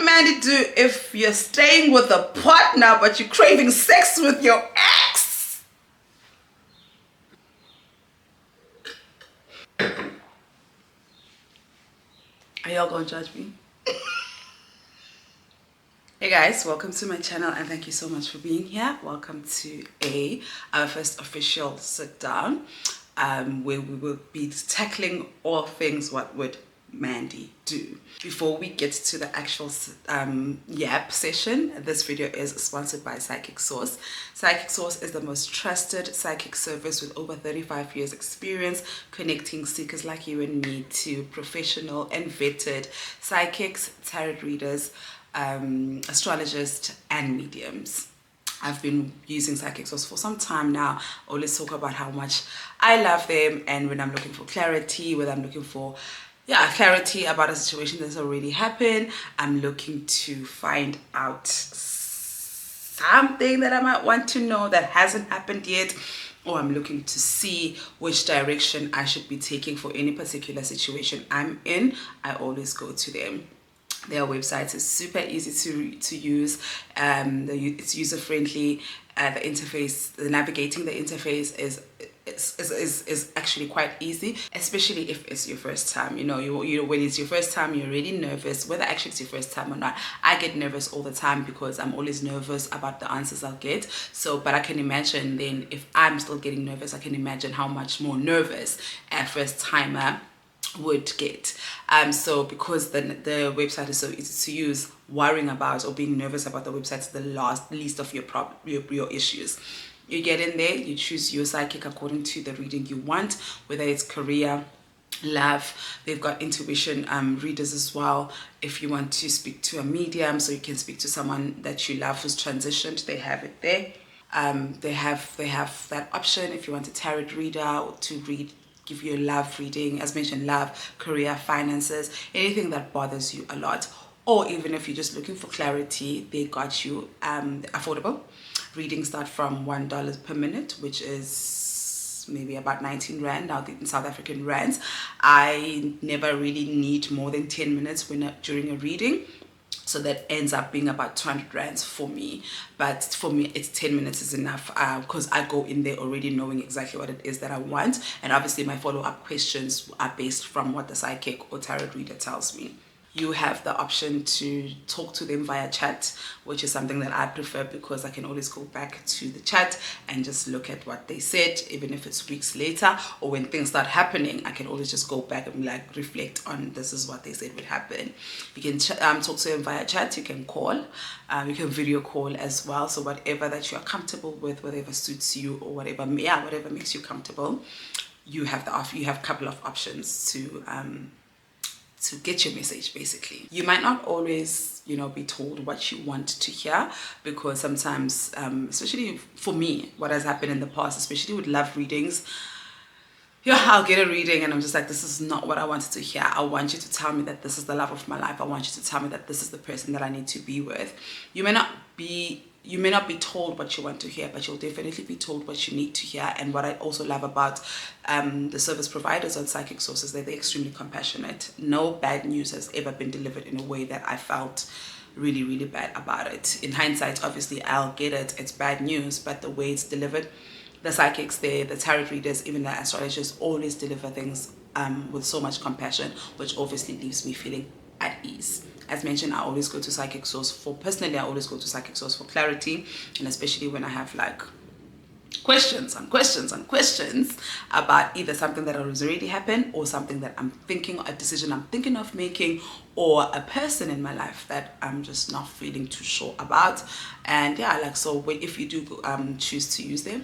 Mandy do if you're staying with a partner but you're craving sex with your ex? Are y'all gonna judge me? Hey guys, welcome to my channel and thank you so much for being here. Welcome to our first official sit down where we will be tackling all things what would Mandy do. Before we get to the actual yap session, this video is sponsored by Psychic Source. Psychic Source is the most trusted psychic service with over 35 years experience connecting seekers like you and me to professional and vetted psychics, tarot readers, astrologists and mediums. I've been using Psychic Source for some time now. I always talk about how much I love them, and when I'm looking for clarity, whether I'm looking for clarity about a situation that's already happened, I'm looking to find out something that I might want to know that hasn't happened yet, or I'm looking to see which direction I should be taking for any particular situation I'm in, I always go to them. Their website is super easy to use. It's user friendly. The interface, navigating the interface is actually quite easy, especially if it's your first time. You know, when it's your first time, you're really nervous. Whether actually it's your first time or not, I get nervous all the time because I'm always nervous about the answers I'll get. So, but I can imagine then if I'm still getting nervous, I can imagine how much more nervous a first timer would get. So because the website is so easy to use, worrying about or being nervous about the website is the least of your issues. You get in there, you choose your psychic according to the reading you want, whether it's career, love. They've got intuition readers as well. If you want to speak to a medium, so you can speak to someone that you love who's transitioned, they have it there. They have that option if you want a tarot reader to give you a love reading, as mentioned, love, career, finances, anything that bothers you a lot. Or even if you're just looking for clarity, they got you affordable. Readings start from $1 per minute, which is maybe about 19 Rand now in South African rands. I never really need more than 10 minutes during a reading. So that ends up being about 200 Rands for me. But for me, it's 10 minutes is enough because I go in there already knowing exactly what it is that I want. And obviously my follow-up questions are based from what the psychic or tarot reader tells me. You have the option to talk to them via chat, which is something that I prefer because I can always go back to the chat and just look at what they said, even if it's weeks later, or when things start happening, I can always just go back and like reflect on this is what they said would happen. You can talk to them via chat, you can call, you can video call as well. So whatever that you are comfortable with, whatever suits you or whatever makes you comfortable, you have a couple of options to get your message. Basically, you might not always be told what you want to hear, because sometimes especially for me, what has happened in the past, especially with love readings, I'll get a reading and I'm just like, this is not what I wanted to hear. I want you to tell me that this is the love of my life. I want you to tell me that this is the person that I need to be with. You may not be told what you want to hear, but you'll definitely be told what you need to hear. And what I also love about the service providers on Psychic Source is that they're extremely compassionate. No bad news has ever been delivered in a way that I felt really, really bad about it. In hindsight, obviously, I'll get it. It's bad news, but the way it's delivered, the psychics there, the tarot readers, even the astrologers always deliver things with so much compassion, which obviously leaves me feeling at ease. As mentioned, I always go to Psychic Source for clarity, and especially when I have like questions about either something that has already happened or something that I'm thinking, a decision I'm thinking of making, or a person in my life that I'm just not feeling too sure about. And if you do choose to use them,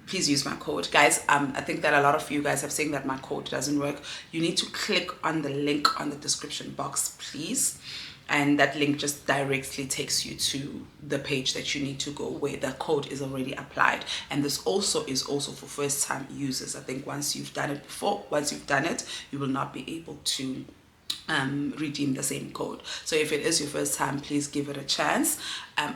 please use my code, guys. I think that a lot of you guys have saying that my code doesn't work. You need to click on the link on the description box, please, and that link just directly takes you to the page that you need to go where the code is already applied. And this is also for first time users. I think once you've done it, you will not be able to redeem the same code. So if it is your first time, please give it a chance.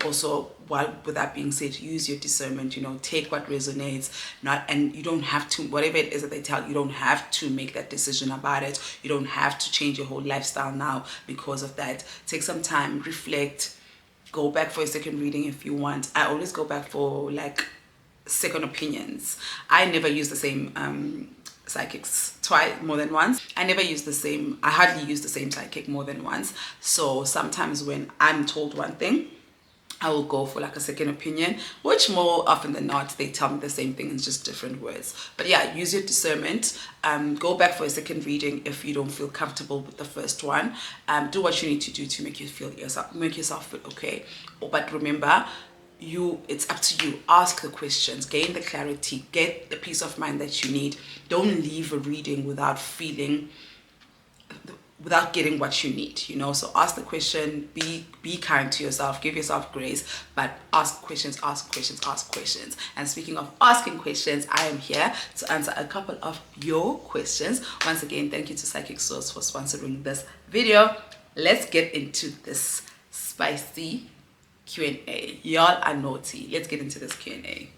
Also, while with that being said, use your discernment, you know, take what resonates, and you don't have to, whatever it is that they tell you, don't have to make that decision about it. You don't have to change your whole lifestyle now because of that. Take some time, reflect, go back for a second reading if you want. I always go back for like second opinions. I never use the same psychics more than once. I hardly use the same psychic more than once. So sometimes when I'm told one thing, I will go for like a second opinion, which more often than not, they tell me the same thing in just different words. But yeah, use your discernment. Go back for a second reading if you don't feel comfortable with the first one. Do what you need to do to make yourself feel okay. But remember, it's up to you. Ask the questions, gain the clarity, get the peace of mind that you need. Don't leave a reading without getting what you need, you know. So ask the question, be kind to yourself, give yourself grace, but ask questions. And speaking of asking questions, I am here to answer a couple of your questions. Once again, thank you to Psychic Source for sponsoring this video. Let's get into this spicy Q&A. Y'all are naughty. Let's get into this Q&A.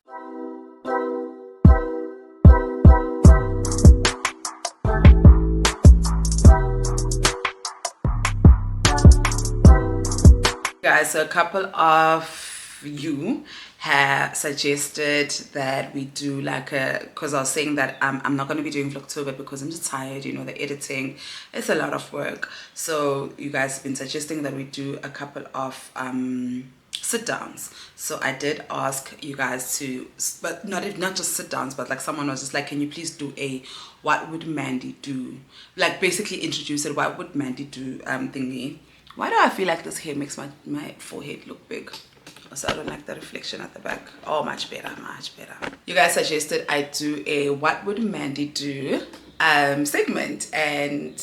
Guys, so a couple of you have suggested that we do like because I was saying that I'm not going to be doing Vlogtober because I'm just tired, you know, the editing, it's a lot of work. So you guys have been suggesting that we do a couple of sit downs. So I did ask you guys to, but not just sit downs, but like someone was just like, can you please do a what would Mandy do, like basically introduce it, what would Mandy do thingy. Why do I feel like this hair makes my forehead look big? So I don't like the reflection at the back. Oh, much better. You guys suggested I do a what would Mandy do segment, and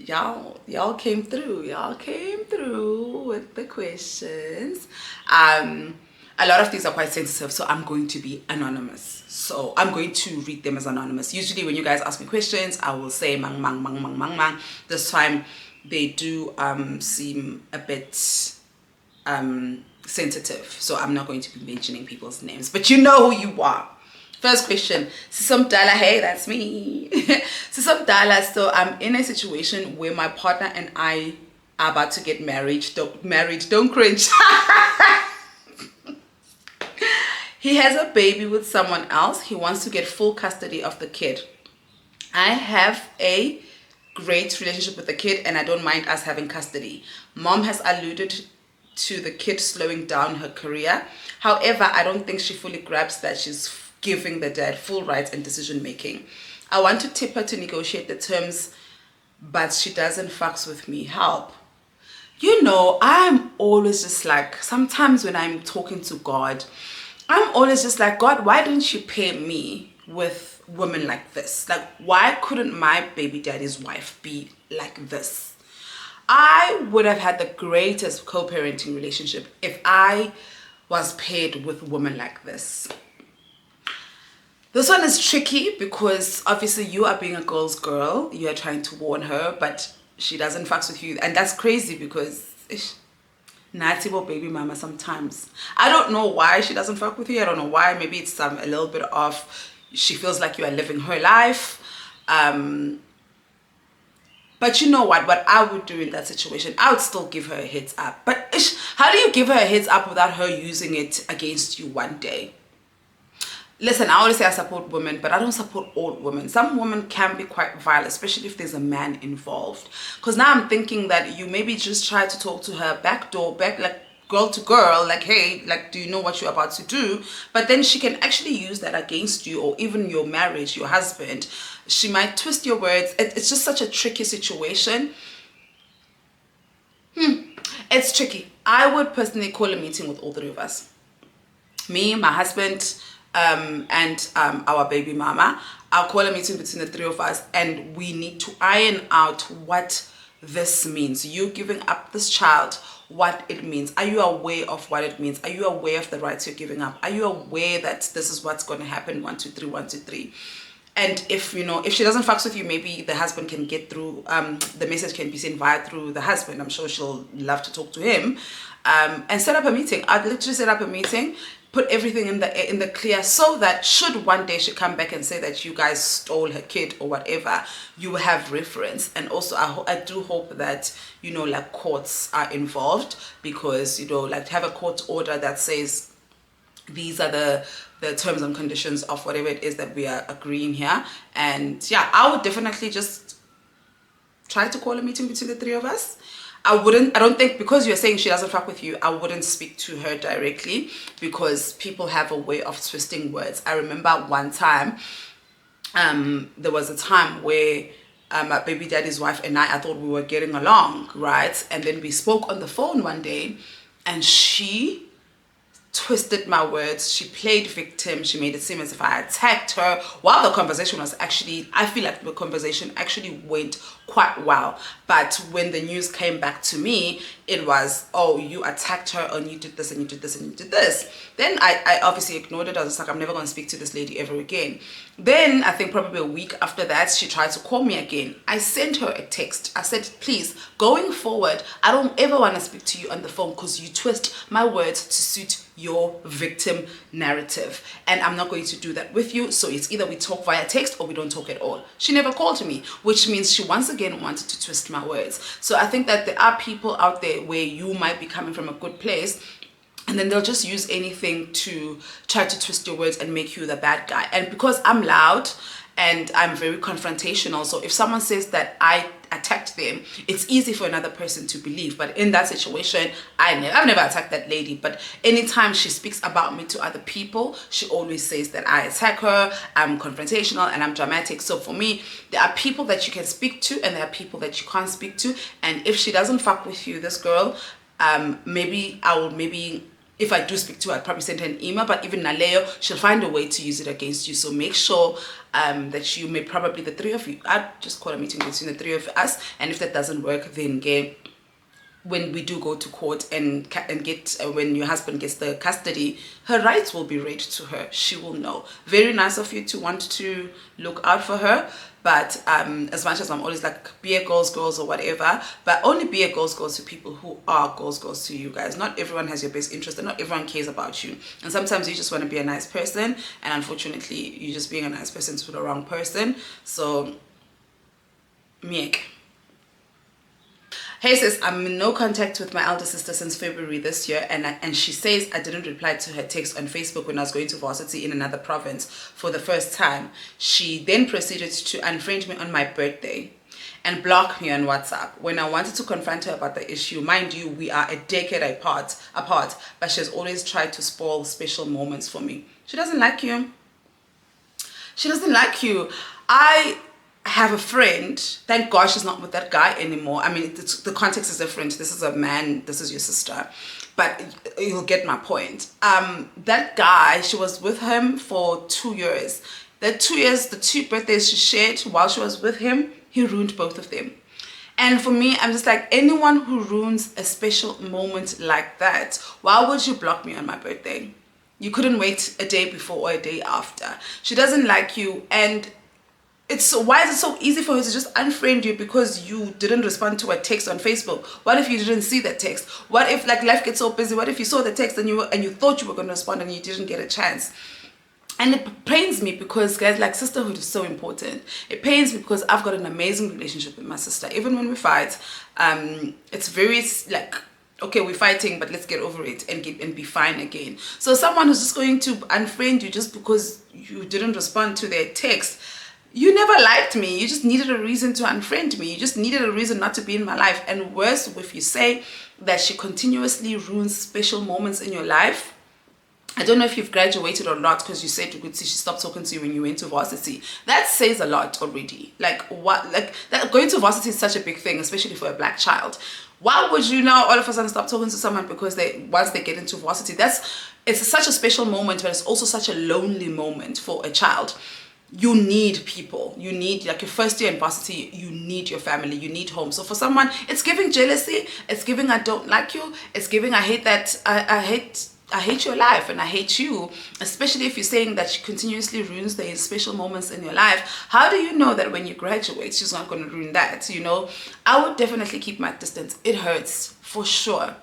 y'all came through with the questions. A lot of these are quite sensitive, so I'm going to be anonymous. So I'm going to read them as anonymous. Usually when you guys ask me questions, I will say mang mang mang mang mang mang. This time they do seem a bit sensitive, so I'm not going to be mentioning people's names, but you know who you are. First question, Sisam Dala. Hey, that's me. Sisam Dala. So I'm in a situation where my partner and I are about to get married. Don't cringe. He has a baby with someone else. He wants to get full custody of the kid. I have a great relationship with the kid and I don't mind us having custody. Mom has alluded to the kid slowing down her career. However, I don't think she fully grasps that she's giving the dad full rights and decision making. I want to tip her to negotiate the terms, but she doesn't fucks with me. Help. You know, I'm always just like, sometimes when I'm talking to God, I'm always just like, God, why didn't you pair me with women like this? Like, why couldn't my baby daddy's wife be like this? I would have had the greatest co-parenting relationship if I was paired with women like this. This one is tricky because obviously you are being a girl's girl. You are trying to warn her, but she doesn't fucks with you. And that's crazy because Natibo baby mama sometimes. I don't know why she doesn't fuck with you. I don't know why. Maybe it's a little bit of she feels like you are living her life. But you know what I would do in that situation? I would still give her a heads up. But how do you give her a heads up without her using it against you one day? Listen, I always say I support women, but I don't support all women. Some women can be quite vile, especially if there's a man involved. Because now I'm thinking that you maybe just try to talk to her back like girl to girl, like, hey, like, do you know what you're about to do? But then she can actually use that against you, or even your marriage, your husband. She might twist your words. It's just such a tricky situation. It's tricky. I would personally call a meeting with all three of us. Me, my husband, and our baby mama. I'll call a meeting between the three of us, and we need to iron out what this means. You giving up this child, what it means. Are you aware of what it means? Are you aware of the rights you're giving up? Are you aware that this is what's going to happen? 1 2 3 1 2 3. And if if she doesn't fucks with you, maybe the husband can get through, the message can be sent via through the husband. I'm sure she'll love to talk to him, and set up a meeting. I'd literally set up a meeting, put everything in the clear, so that should one day she come back and say that you guys stole her kid or whatever, you have reference. And also I do hope that like courts are involved, because like to have a court order that says these are the terms and conditions of whatever it is that we are agreeing here. And yeah, I would definitely just try to call a meeting between the three of us. I don't think, because you're saying she doesn't fuck with you, I wouldn't speak to her directly, because people have a way of twisting words. I remember one time, there was a time where my baby daddy's wife and I thought we were getting along, right? And then we spoke on the phone one day, and she twisted my words. She played victim. She made it seem as if I attacked her, while the conversation was actually, I feel like the conversation actually went quite well. But when the news came back to me, it was, oh, you attacked her, and you did this, and you did this, and you did this. Then I obviously ignored it. I was like, I'm never going to speak to this lady ever again. Then I think probably a week after that, she tried to call me again. I sent her a text. I said, please, going forward, I don't ever want to speak to you on the phone, because you twist my words to suit your victim narrative, and I'm not going to do that with you. So it's either we talk via text or we don't talk at all. She never called me, which means she once again wanted to twist my words. So I think that there are people out there where you might be coming from a good place, and then they'll just use anything to try to twist your words and make you the bad guy. And because I'm loud and I'm very confrontational, so if someone says that I attacked them, it's easy for another person to believe. But in that situation, I've never attacked that lady. But anytime she speaks about me to other people, she always says that I attack her, I'm confrontational, and I'm dramatic. So for me, there are people that you can speak to, and there are people that you can't speak to. And if she doesn't fuck with you, this girl, maybe if I do speak to her, I'd probably send her an email. But even Naleo, she'll find a way to use it against you. So make sure that you may probably, the three of you, I'd just call a meeting between the three of us. And if that doesn't work, then when we do go to court and get when your husband gets the custody, her rights will be read to her. She will know. Very nice of you to want to look out for her. But as much as I'm always like, be a girls or whatever, but only be a girls to people who are girls to you guys. Not everyone has your best interest, and not everyone cares about you. And sometimes you just want to be a nice person, and unfortunately you're just being a nice person to the wrong person. So miek. Hey sis, I'm in no contact with my elder sister since February this year, and she says I didn't reply to her text on Facebook when I was going to varsity in another province for the first time. She then proceeded to unfriend me on my birthday and block me on WhatsApp. When I wanted to confront her about the issue, mind you, we are a decade apart, but she has always tried to spoil special moments for me. She doesn't like you. She doesn't like you. I have a friend, thank God she's not with that guy anymore. I mean, the context is different. This is a man, this is your sister, but you'll get my point. That guy, she was with him for 2 years. The 2 years, the 2 birthdays she shared while she was with him, he ruined both of them. And for me, I'm just like, anyone who ruins a special moment like that, why would you block me on my birthday? You couldn't wait a day before or a day after. She doesn't like you, and why is it so easy for her to just unfriend you because you didn't respond to a text on Facebook? What if you didn't see that text? What if like life gets so busy? What if you saw the text and you thought you were going to respond and you didn't get a chance? And it pains me because, guys, like, sisterhood is so important. It pains me because I've got an amazing relationship with my sister. Even when we fight, it's very like, okay, we're fighting, but let's get over it and be fine again. So someone who's just going to unfriend you just because you didn't respond to their text, you never liked me. You just needed a reason to unfriend me. You just needed a reason not to be in my life. And worse, if you say that she continuously ruins special moments in your life, I don't know if you've graduated or not, because you said you could see she stopped talking to you when you went to varsity. That says a lot already. Like, what? Like, that going to varsity is such a big thing, especially for a black child. Why would you now all of a sudden stop talking to someone because once they get into varsity? It's such a special moment, but it's also such a lonely moment for a child. You need people. You need, like, your first year in varsity, you need your family, you need home. So for someone, it's giving jealousy, it's giving I don't like you, it's giving I hate that, I I hate your life and I hate you, especially if you're saying that she continuously ruins the special moments in your life. How do you know that when you graduate, she's not going to ruin that? You know, I would definitely keep my distance. It hurts for sure,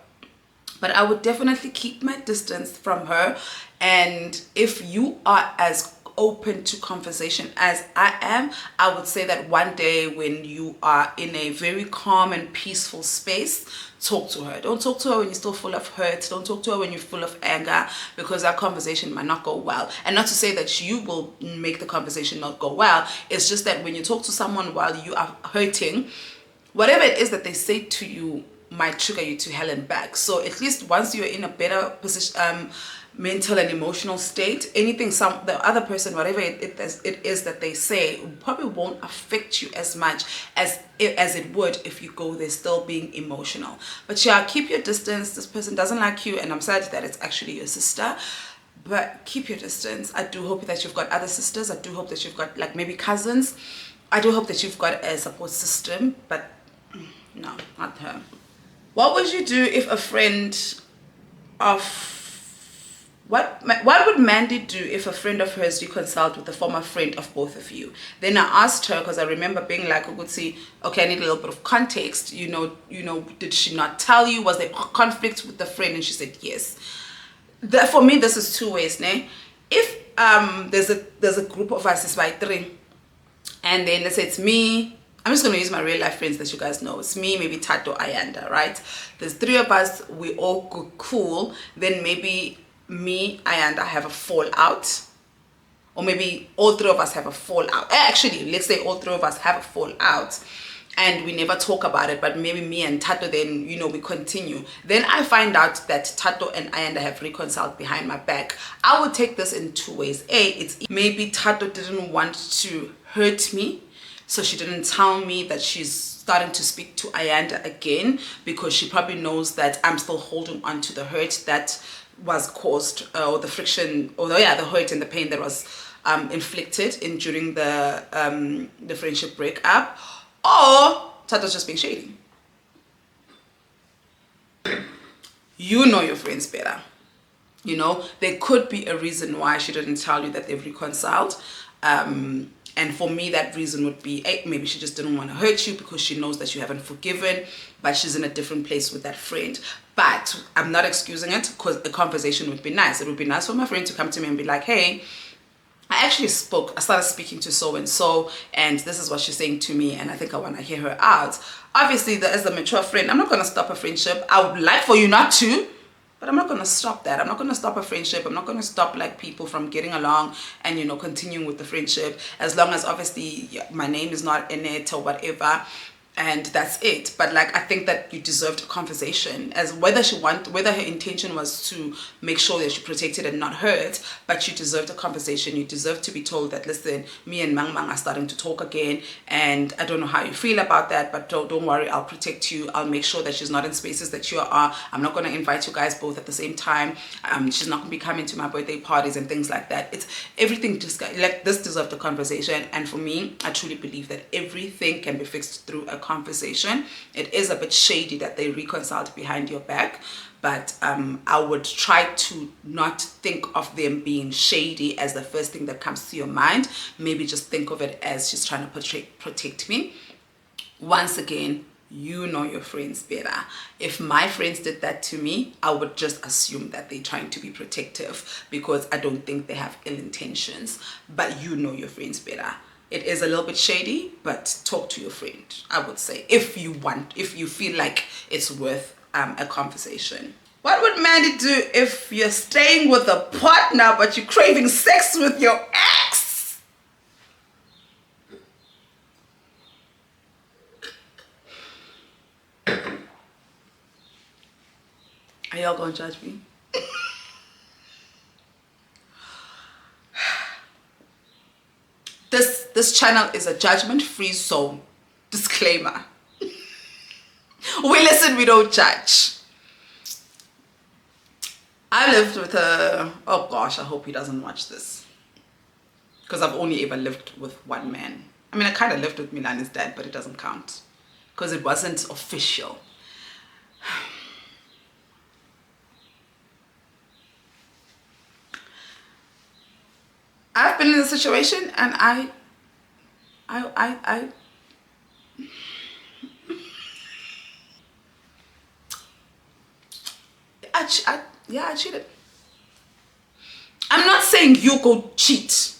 but I would definitely keep my distance from her. And if you are as open to conversation as I am, I would say that one day when you are in a very calm and peaceful space, talk to her. Don't talk to her when you're still full of hurt. Don't talk to her when you're full of anger, because that conversation might not go well. And not to say that you will make the conversation not go well. It's just that when you talk to someone while you are hurting, whatever it is that they say to you might trigger you to hell and back. So at least once you're in a better position, mental and emotional state, anything the other person, whatever it is that they say, probably won't affect you as much as it would if you go there still being emotional. But yeah, keep your distance. This person doesn't like you, and I'm sad that it's actually your sister, but keep your distance. I do hope that you've got other sisters. I do hope that you've got like maybe cousins. I do hope that you've got a support system, but no, not her. What would you do if a friend of what would Mandy do if a friend of hers reconciled with a former friend of both of you? Then I asked her, because I remember being like, I could see, okay, I need a little bit of context. You know, did she not tell you? Was there conflict with the friend? And she said yes. For me, this is two ways, ne? If there's a group of us, it's by three, and then let's say it's me. I'm just going to use my real life friends that you guys know. It's me, maybe Tato, Ayanda, right? There's three of us. We all cool. Then maybe me, Ayanda have a fallout. Or maybe all three of us have a fallout. Actually, let's say all three of us have a fallout. And we never talk about it. But maybe me and Tato then, we continue. Then I find out that Tato and Ayanda have reconciled behind my back. I would take this in two ways. It's maybe Tato didn't want to hurt me, so she didn't tell me that she's starting to speak to Ayanda again, because she probably knows that I'm still holding on to the hurt that was caused, or the friction, or the hurt and the pain that was inflicted during the friendship breakup. Or Tato's just being shady. You know your friends better. There could be a reason why she didn't tell you that they've reconciled. And for me, that reason would be, maybe she just didn't want to hurt you because she knows that you haven't forgiven, but she's in a different place with that friend. But I'm not excusing it, because a conversation would be nice. It would be nice for my friend to come to me and be like, hey, I started speaking to so-and-so, and this is what she's saying to me, and I think I want to hear her out. Obviously, as a mature friend, I'm not going to stop a friendship. I would like for you not to, but I'm not going to stop that. I'm not going to stop a friendship. I'm not going to stop like people from getting along and, continuing with the friendship, as long as obviously my name is not in it or whatever. And that's it. But like, I think that you deserved a conversation, as whether her intention was to make sure that you protected and not hurt, but you deserved a conversation. You deserve to be told that, listen, me and Mang are starting to talk again, and I don't know how you feel about that, but don't worry, I'll protect you. I'll make sure that she's not in spaces that you are. I'm not going to invite you guys both at the same time. She's not going to be coming to my birthday parties and things like that. It's everything, just like this deserved a conversation. And for me, I truly believe that everything can be fixed through a conversation. It is a bit shady that they reconciled behind your back, but I would try to not think of them being shady as the first thing that comes to your mind. Maybe just think of it as she's trying to protect me. Once again, you know your friends better. If my friends did that to me, I would just assume that they're trying to be protective, because I don't think they have ill intentions. But you know your friends better. It is a little bit shady, but talk to your friend, I would say, if you feel like it's worth a conversation. What would Mandy do if you're staying with a partner but you're craving sex with your ex? Are y'all gonna judge me? This channel is a judgment-free zone. Disclaimer. We listen, we don't judge. I lived with a... Oh gosh, I hope he doesn't watch this, because I've only ever lived with one man. I mean, I kind of lived with Milani's dad, but it doesn't count because it wasn't official. been in a situation and I yeah, I cheated. I'm not saying you go cheat.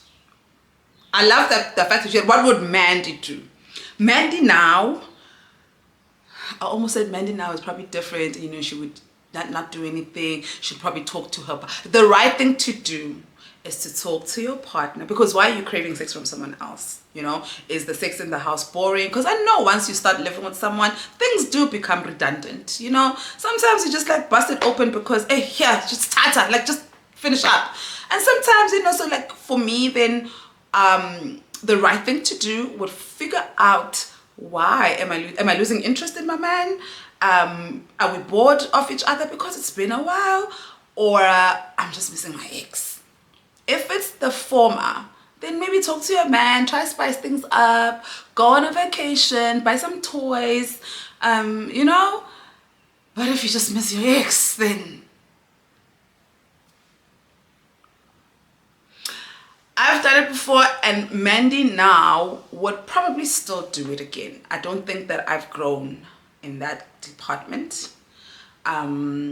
I love that the fact that you, what would Mandy do? Mandy now, I almost said Mandy now is probably different. You know, she would not do anything. She'd probably talk to her. The right thing to do is to talk to your partner, because why are you craving sex from someone else? You know, is the sex in the house boring? Because I know once you start living with someone, things do become redundant. You know, sometimes you just like bust it open because, hey, here, just start, like just finish up. And sometimes, you know, so like for me, then the right thing to do would figure out, why am I losing interest in my man? Are we bored of each other because it's been a while, or I'm just missing my ex? If it's the former, then maybe talk to your man, try to spice things up, go on a vacation, buy some toys, you know. But if you just miss your ex, then I've done it before, and Mandy now would probably still do it again. I don't think that I've grown in that department. I've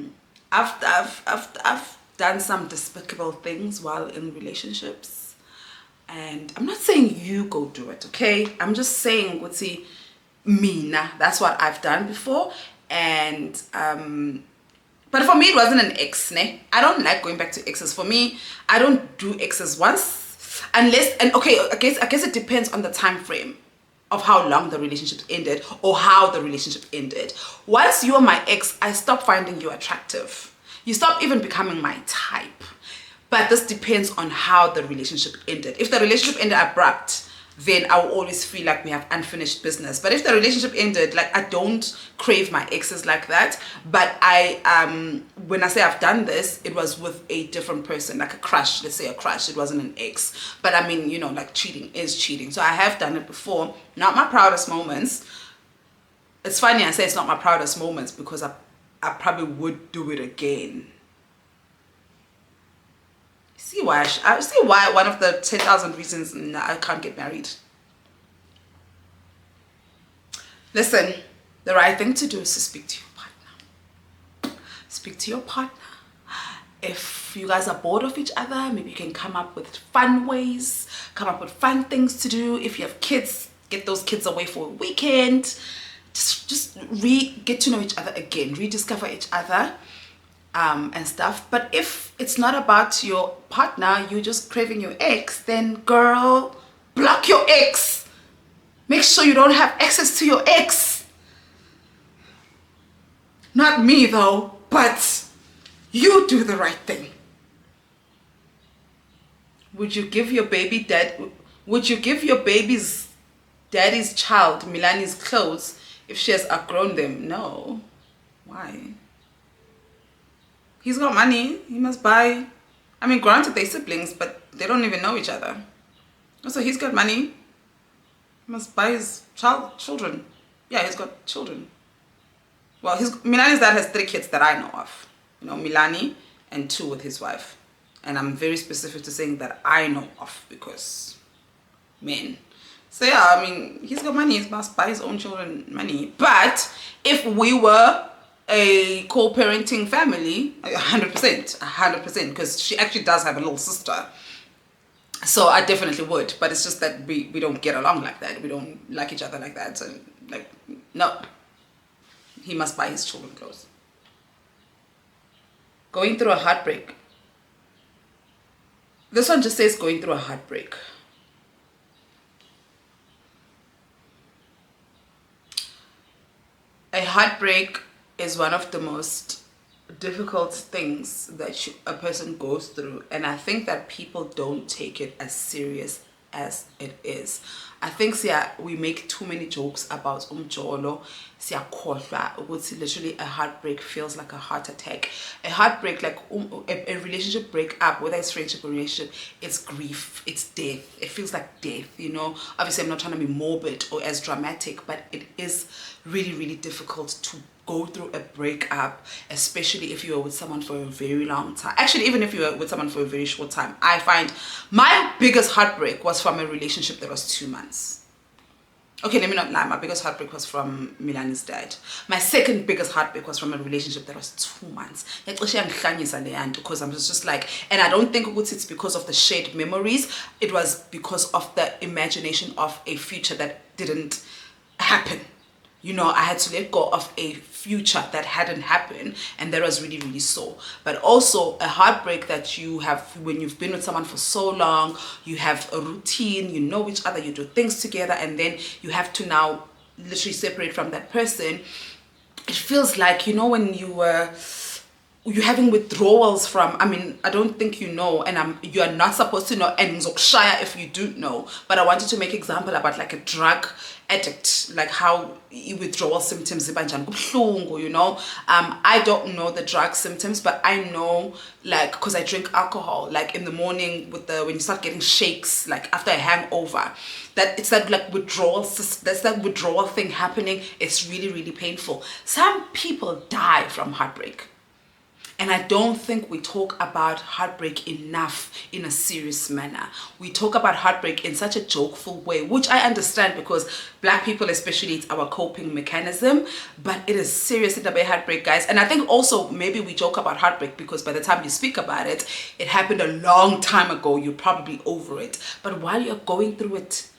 done some despicable things while in relationships, and I'm not saying you go do it, okay? I'm just saying, what's see, Mina, that's what I've done before. And but for me it wasn't an ex, ne? I don't like going back to exes. For me, I don't do exes once, unless, and okay, I guess it depends on the time frame of how long the relationship ended or how the relationship ended. Once you're my ex, I stop finding you attractive. You stop even becoming my type. But this depends on how the relationship ended. If the relationship ended abrupt, then I will always feel like we have unfinished business. But if the relationship ended, like, I don't crave my exes like that. But when I say I've done this, it was with a different person, like a crush. Let's say a crush. It wasn't an ex. But I mean, you know, like, cheating is cheating. So I have done it before. Not my proudest moments. It's funny I say it's not my proudest moments, because I probably would do it again. See why I see why one of the 10,000 reasons I can't get married. Listen, the right thing to do is to speak to your partner. Speak to your partner. If you guys are bored of each other, maybe you can come up with fun ways, come up with fun things to do. If you have kids, get those kids away for a weekend. Just get to know each other again, rediscover each other, and stuff. But if it's not about your partner, you're just craving your ex, then girl, block your ex. Make sure you don't have access to your ex. Not me though, but you do the right thing. Would you give your baby's daddy's child Milani's clothes if she has outgrown them? No. Why? He's got money. He must buy. I mean, granted, they're siblings, but they don't even know each other. Also, he's got money. He must buy his children. Yeah, he's got children. Well, Milani's dad has 3 kids that I know of. You know, Milani and 2 with his wife. And I'm very specific to saying that I know of, because men. So yeah, I mean, he's got money. He must buy his own children money. But if we were a co-parenting family, 100%, because she actually does have a little sister. So I definitely would. But it's just that we don't get along like that. We don't like each other like that. So, like, no. He must buy his children clothes. Going through a heartbreak. This one just says going through a heartbreak. A heartbreak is one of the most difficult things that a person goes through, and I think that people don't take it as serious as it is. I think we make too many jokes about umjolo. Literally a heartbreak feels like a heart attack. A heartbreak, like a relationship breakup, whether it's friendship or relationship, it's grief, it's death. It feels like death, you know. Obviously, I'm not trying to be morbid or as dramatic, but it is really, really difficult to go through a breakup, especially if you were with someone for a very long time, actually even if you were with someone for a very short time, I find my biggest heartbreak was from a relationship that was 2 months. Okay, let me not lie. My biggest heartbreak was from Milani's dad. My second biggest heartbreak was from a relationship that was 2 months. Because I was just like, and I don't think it's because of the shared memories. It was because of the imagination of a future that didn't happen. You know, I had to let go of a future that hadn't happened, and that was really, really sore. But also a heartbreak that you have when you've been with someone for so long, you have a routine, you know each other, you do things together, and then you have to now literally separate from that person. It feels like, you know, when you're having withdrawals from, I mean, I don't think you know, and you are not supposed to know, and ngizokshaya if you do know, but I wanted to make example about like a drug addict, like how withdrawal symptoms, you know. I don't know the drug symptoms, but I know, like, because I drink alcohol, like in the morning when you start getting shakes, like after a hangover, that it's that like that's that withdrawal thing happening. It's really, really painful. Some people die from heartbreak. And I don't think we talk about heartbreak enough in a serious manner. We talk about heartbreak in such a jokeful way, which I understand because Black people especially, it's our coping mechanism, but it is seriously the heartbreak, guys. And I think also maybe we joke about heartbreak because by the time you speak about it, it happened a long time ago. You're probably over it. But while you're going through it,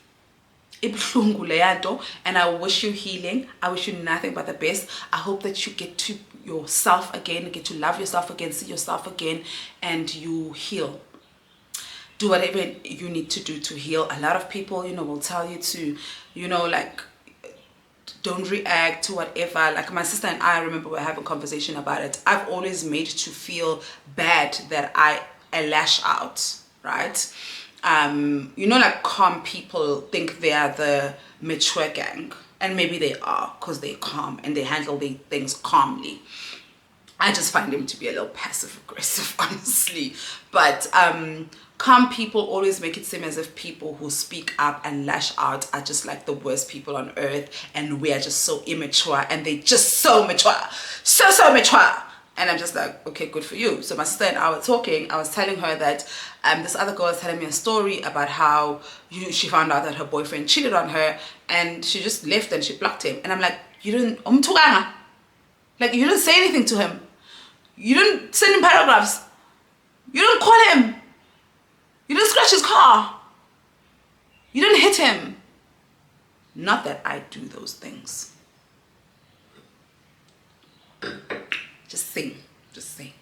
and I wish you healing. I wish you nothing but the best. I hope that you get to yourself again, get to love yourself again, see yourself again, and you heal. Do whatever you need to do to heal. A lot of people, you know, will tell you to, you know, like, don't react to whatever. Like my sister and I remember we were having a conversation about it. I've always made to feel bad that I lash out, right? You know, like calm people think they are the mature gang, and maybe they are because they're calm and they handle their things calmly. I just find them to be a little passive aggressive, honestly. But calm people always make it seem as if people who speak up and lash out are just like the worst people on earth, and we are just so immature, and they're just so mature, so mature. And I'm just like, okay, good for you. So my sister and I were talking. I was telling her that this other girl was telling me a story about how she found out that her boyfriend cheated on her, and she just left and she blocked him. And I'm like, you didn't, like, you didn't say anything to him. You didn't send him paragraphs. You didn't call him. You didn't scratch his car. You didn't hit him. Not that I do those things. Just saying.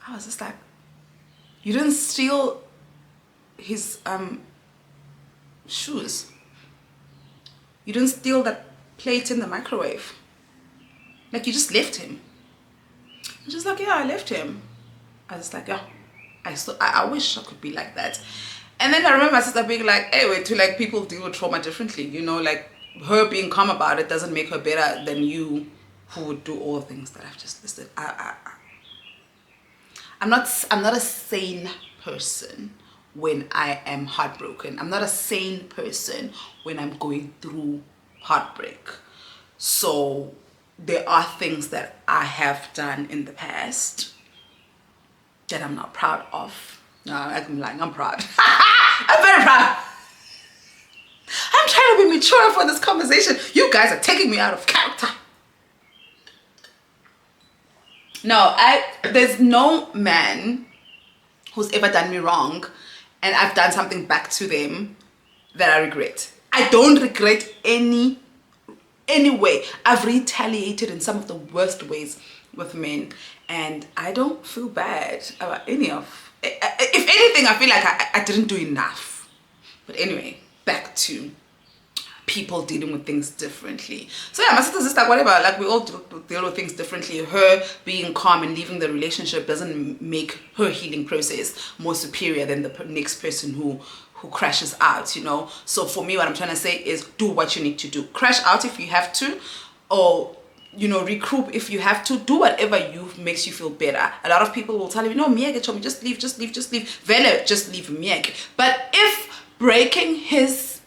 I was just like, you didn't steal his shoes. You didn't steal that plate in the microwave. Like, you just left him. I'm just like, yeah, I left him. I was like, yeah, I wish I could be like that. And then I remember my sister being like, hey, wait, like, people deal with trauma differently. You know, like, her being calm about it doesn't make her better than you, who would do all the things that I've just listed. I'm not a sane person when I am heartbroken. I'm not a sane person when I'm going through heartbreak. So there are things that I have done in the past that I'm not proud of. No, I'm lying, I'm proud. I'm very proud. I'm trying to be mature for this conversation. You guys are taking me out of character. No, there's no man who's ever done me wrong and I've done something back to them that I regret. I don't regret any way. I've retaliated in some of the worst ways with men, and I don't feel bad about any of. If anything, I feel like I didn't do enough. But anyway, back to people dealing with things differently. So yeah, my sister's just like, whatever, like, we all deal with things differently. Her being calm and leaving the relationship doesn't make her healing process more superior than the next person who crashes out, you know. So for me, what I'm trying to say is, do what you need to do. Crash out if you have to, or, you know, recoup if you have to. Do whatever makes you feel better. A lot of people will tell you, no, Miege, just leave. Vele, just leave Miege. But if breaking his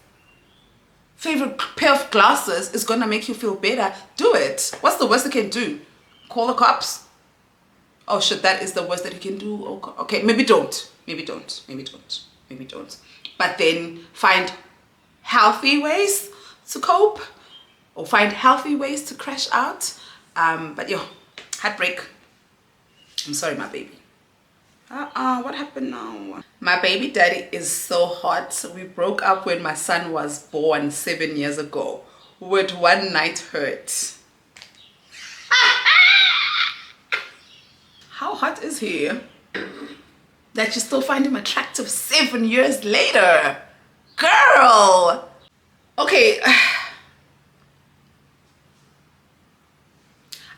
favorite pair of glasses is gonna make you feel better, do it. What's the worst they can do? Call the cops? Oh shit, that is the worst that you can do. Okay, maybe don't. Maybe don't. Maybe don't. Maybe don't. But then find healthy ways to cope, or find healthy ways to crash out. But yo, heartbreak. I'm sorry, my baby. What happened now? My baby daddy is so hot. We broke up when my son was born 7 years ago with one night hurt. How hot is he that you still find him attractive 7 years later? Girl! Okay.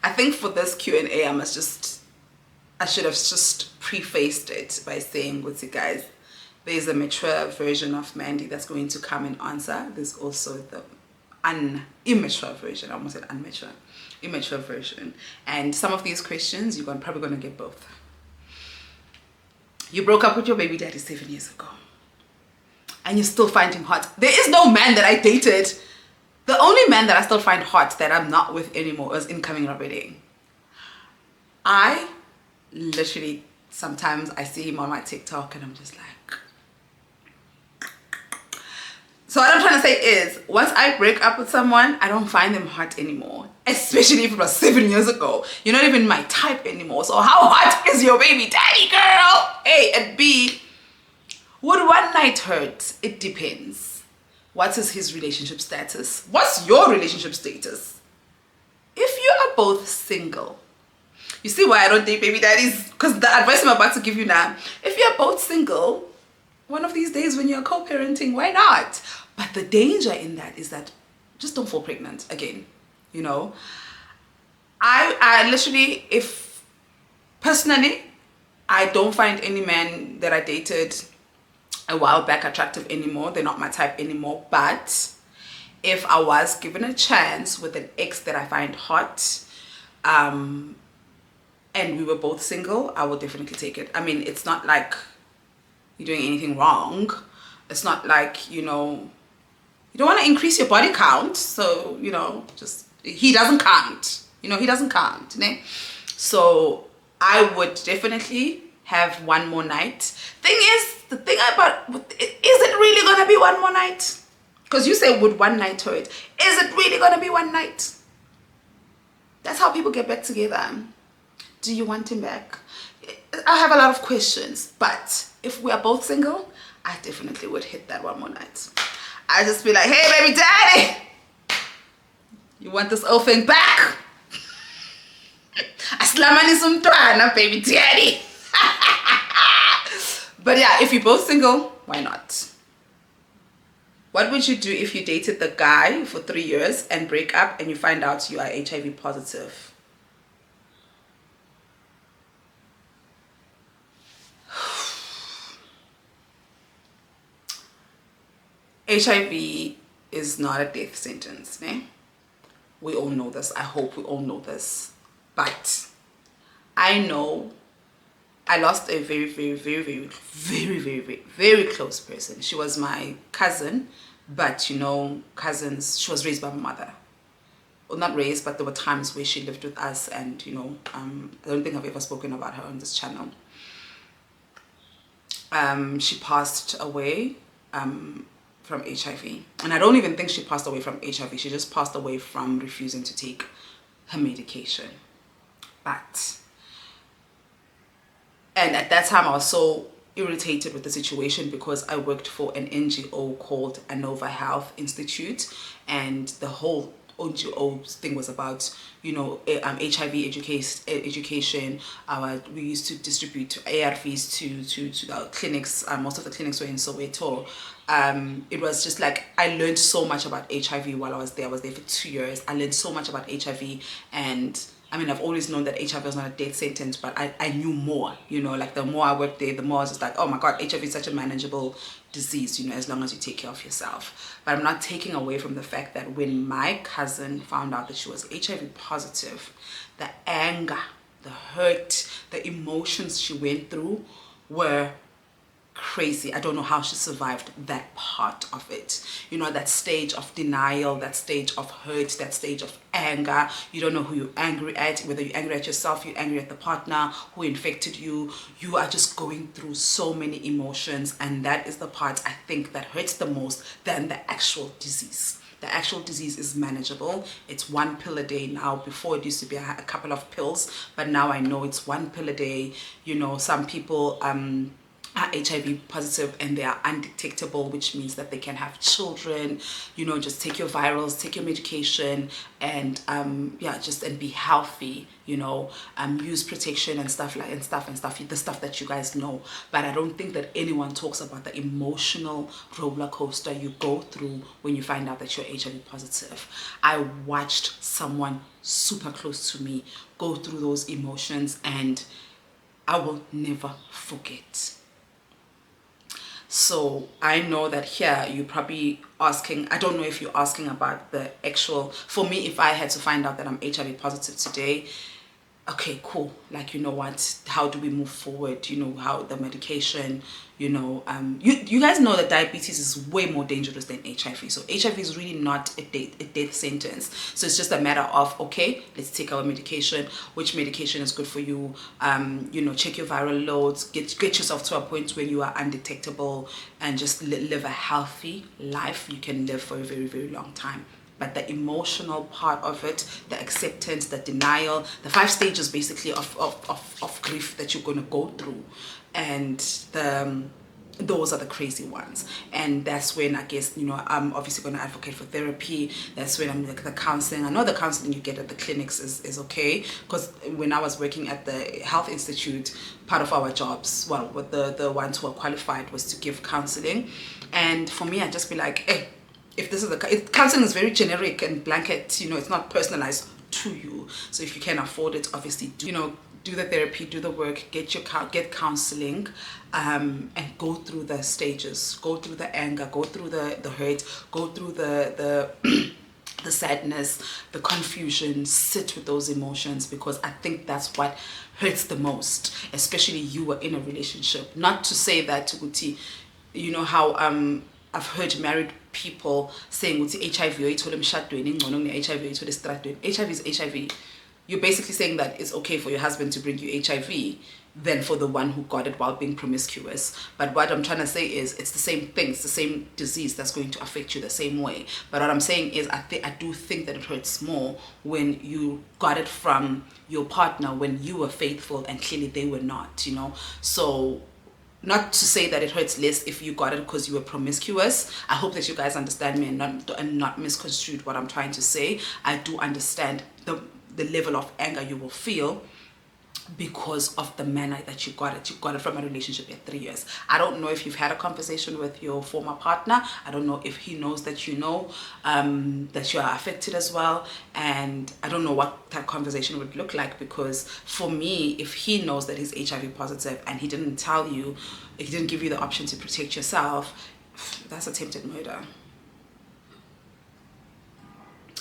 I think for this Q&A, I should have just prefaced it by saying, with you guys, there's a mature version of Mandy that's going to come and answer. There's also the immature version. I almost said unmature. Immature version. And some of these questions, you're probably going to get both. You broke up with your baby daddy 7 years ago, and you still find him hot. There is no man that I dated. The only man that I still find hot that I'm not with anymore is incoming already. I literally, sometimes I see him on my TikTok and I'm just like. So what I'm trying to say is, once I break up with someone, I don't find them hot anymore. Especially if it was 7 years ago. You're not even my type anymore. So how hot is your baby daddy, girl? A, and B, would one night hurt? It depends. What is his relationship status? What's your relationship status? If you are both single, you see why I don't date baby daddies? Because the advice I'm about to give you now, if you're both single, one of these days when you're co-parenting, why not? But the danger in that is that just don't fall pregnant again. You know, I literally, if personally, I don't find any man that I dated a while back attractive anymore. They're not my type anymore. But if I was given a chance with an ex that I find hot, and we were both single, I would definitely take it. I mean, it's not like you're doing anything wrong. It's not like, you know, you don't want to increase your body count. So, you know, just, he doesn't count. You know, he doesn't count. Né? So I would definitely have one more night. The thing about, is it really going to be one more night? Because you say, would one night hurt? Is it really going to be one night? That's how people get back together. Do you want him back? I have a lot of questions, but if we are both single, I definitely would hit that one more night. I just be like, hey, baby daddy, you want this old thing back? Aslamani sumtwana, baby daddy. But yeah, if you're both single, why not? What would you do if you dated the guy for 3 years and break up and you find out you are HIV positive? HIV is not a death sentence, né? We all know this. I hope we all know this. But I know I lost a very, very, very, very, very, very, very, very close person. She was my cousin, but you know, cousins, she was raised by my mother. Well, not raised, but there were times where she lived with us, and you know, I don't think I've ever spoken about her on this channel. She passed away from HIV, and I don't even think she passed away from HIV. She just passed away from refusing to take her medication. And at that time I was so irritated with the situation because I worked for an NGO called Anova Health Institute, and the whole NGO thing was about, you know, HIV education. We used to distribute ARVs to the clinics. Most of the clinics were in Soweto. It was just like, I learned so much about HIV while I was there. I was there for 2 years. I learned so much about HIV, and I mean, I've always known that HIV was not a death sentence, but I knew more, you know, like the more I worked there, the more I was just like, oh my God, HIV is such a manageable disease, you know, as long as you take care of yourself. But I'm not taking away from the fact that when my cousin found out that she was HIV positive, the anger, the hurt, the emotions she went through were crazy. I don't know how she survived that part of it. You know, that stage of denial, that stage of hurt, that stage of anger. You don't know who you're angry at, whether you're angry at yourself, you're angry at the partner who infected you. You are just going through so many emotions, and that is the part I think that hurts the most than the actual disease. The actual disease is manageable. It's 1 pill a day now. Before it used to be a couple of pills, but now I know it's 1 pill a day. You know, some people are HIV positive and they are undetectable, which means that they can have children. You know, just take your virals, take your medication, and yeah, just and be healthy. You know, use protection and stuff like the stuff that you guys know. But I don't think that anyone talks about the emotional roller coaster you go through when you find out that you're HIV positive. I watched someone super close to me go through those emotions, and I will never forget. So I know that here you're probably asking, I don't know if you're asking about the actual, for me, if I had to find out that I'm HIV positive today, okay, cool, like, you know what, how do we move forward? You know, how the medication, you know, you guys know that diabetes is way more dangerous than HIV. So HIV is really not a death sentence. So it's just a matter of, okay, let's take our medication, which medication is good for you, you know, check your viral loads, get yourself to a point where you are undetectable, and just live a healthy life. You can live for a very, very long time. But the emotional part of it, the acceptance, the denial, the 5 stages basically of grief that you're going to go through, and those are the crazy ones. And that's when I guess, you know, I'm obviously going to advocate for therapy. That's when I'm like the counseling. I know the counseling you get at the clinics is okay, because when I was working at the health institute, part of our jobs, well, with the ones who are qualified, was to give counseling. And for me, I'd just be like, hey, if this is counseling is very generic and blanket, you know, it's not personalized to you. So if you can afford it, obviously, do the therapy, do the work, get counseling, and go through the stages, go through the anger, go through the hurt, go through the the sadness, the confusion. Sit with those emotions, because I think that's what hurts the most, especially you are in a relationship. Not to say that, you know how I've heard married people saying HIV HIV is HIV. You're basically saying that it's okay for your husband to bring you HIV than for the one who got it while being promiscuous. But what I'm trying to say is, it's the same thing, it's the same disease that's going to affect you the same way. But what I'm saying is, I do think that it hurts more when you got it from your partner when you were faithful and clearly they were not, you know. So not to say that it hurts less if you got it because you were promiscuous. I hope that you guys understand me and not misconstrued what I'm trying to say. I do understand the level of anger you will feel because of the manner that you got it. You got it from a relationship at 3 years. I don't know if you've had a conversation with your former partner. I don't know if he knows that you know that you are affected as well. And I don't know what that conversation would look like, because for me, if he knows that he's HIV positive and he didn't tell you, he didn't give you the option to protect yourself, that's attempted murder.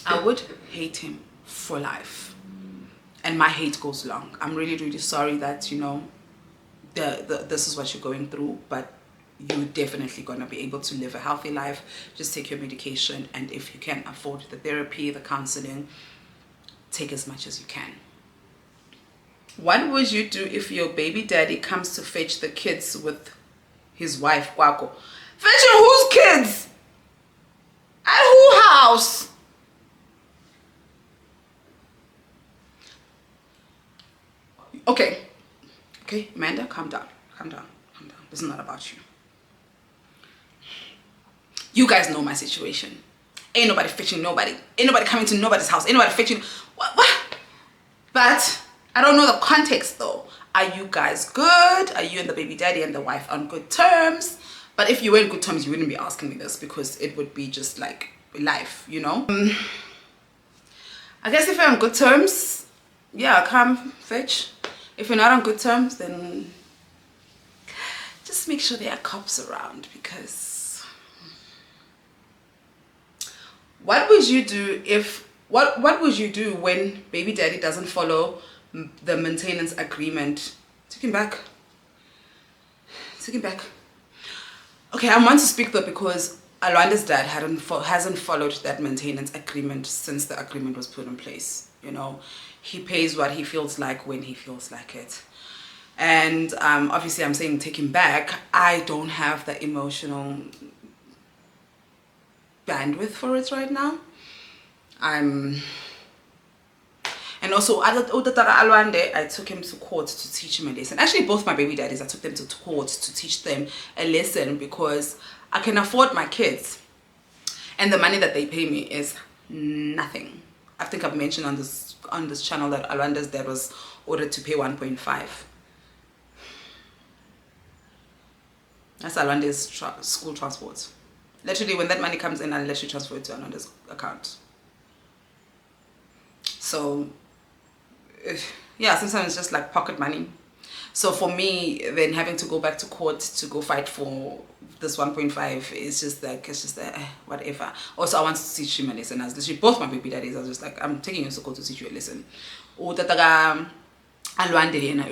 I would hate him for life. And my hate goes long. I'm really, really sorry that, you know, this is what you're going through, but you're definitely going to be able to live a healthy life. Just take your medication, and if you can afford the therapy, the counseling, take as much as you can. What would you do if your baby daddy comes to fetch the kids with his wife, Kwako? Fetching whose kids? At whose house? Okay, Amanda, calm down. This is not about you. You guys know my situation. Ain't nobody fetching nobody. Ain't nobody coming to nobody's house. Ain't nobody fetching. What? But I don't know the context though. Are you guys good? Are you and the baby daddy and the wife on good terms? But if you were in good terms, you wouldn't be asking me this, because it would be just like life, you know? I guess if you're on good terms, yeah, come fetch. If you're not on good terms, then just make sure there are cops around, because what would you do if, what would you do when baby daddy doesn't follow the maintenance agreement? Take him back. Okay, I want to speak though because Alwanda's dad hasn't followed that maintenance agreement since the agreement was put in place. You know, he pays what he feels like when he feels like it. And obviously I'm saying take him back. I don't have the emotional bandwidth for it right now. And also, I took him to court to teach him a lesson. Actually, both my baby daddies, I took them to court to teach them a lesson because I can afford my kids. And the money that they pay me is nothing. I think I've mentioned on this channel that Alwanda's dad was ordered to pay 1.5. That's Alwanda's school transport. Literally, when that money comes in, I'll let you transfer it to Alwanda's account. So yeah, sometimes it's just like pocket money. So for me, then having to go back to court to go fight for this 1.5 is just like, it's just whatever. Also, I want to teach him a lesson. As literally both my baby daddies, I was just like, I'm taking you to court to teach you a lesson. It